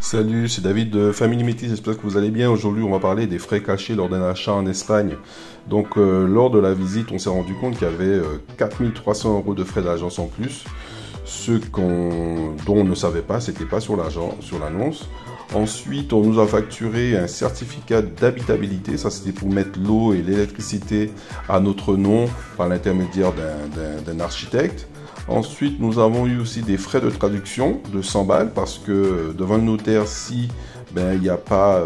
Salut, c'est David de Family Métis, j'espère que vous allez bien. Aujourd'hui, on va parler des frais cachés lors d'un achat en Espagne. Donc, lors de la visite, on s'est rendu compte qu'il y avait 4300 € de frais d'agence en plus. Dont on ne savait pas, c'était pas sur l'annonce. Ensuite, on nous a facturé un certificat d'habitabilité. Ça, c'était pour mettre l'eau et l'électricité à notre nom par l'intermédiaire d'un architecte. Ensuite, nous avons eu aussi des frais de traduction de 100 balles parce que devant le notaire, si il n'y a pas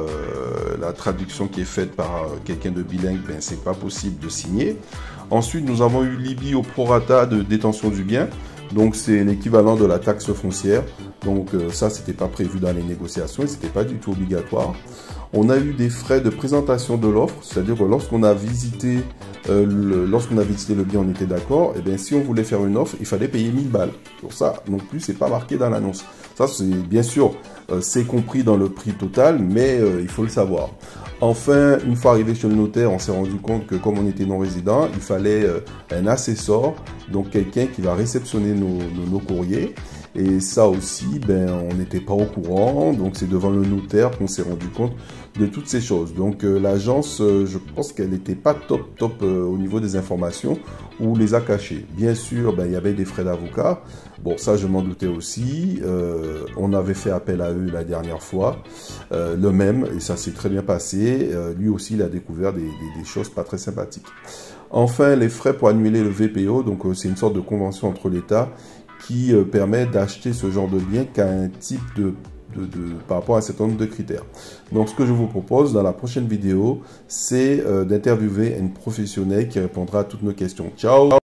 la traduction qui est faite par quelqu'un de bilingue, c'est pas possible de signer. Ensuite, nous avons eu l'IBI au prorata de détention du bien. Donc, c'est l'équivalent de la taxe foncière. Donc, ça, c'était pas prévu dans les négociations et c'était pas du tout obligatoire. On a eu des frais de présentation de l'offre, c'est-à-dire que lorsqu'on a visité le bien, on était d'accord. Et bien, si on voulait faire une offre, il fallait payer 1000 balles. Pour ça, non plus, c'est pas marqué dans l'annonce. Ça, c'est bien sûr, c'est compris dans le prix total, mais il faut le savoir. Enfin, une fois arrivé chez le notaire, on s'est rendu compte que comme on était non résident, il fallait un assessor, donc quelqu'un qui va réceptionner nos courriers. Et ça aussi, on n'était pas au courant, donc c'est devant le notaire qu'on s'est rendu compte de toutes ces choses. Donc l'agence, je pense qu'elle n'était pas top au niveau des informations, ou les a cachées. Bien sûr, il y avait des frais d'avocat. Bon, ça je m'en doutais aussi. On avait fait appel à eux la dernière fois, le même, et ça s'est très bien passé. Lui aussi, il a découvert des choses pas très sympathiques. Enfin, les frais pour annuler le VPO, donc c'est une sorte de convention entre l'État qui permet d'acheter ce genre de bien qu'à un type par rapport à un certain nombre de critères. Donc, ce que je vous propose dans la prochaine vidéo, c'est d'interviewer une professionnelle qui répondra à toutes nos questions. Ciao!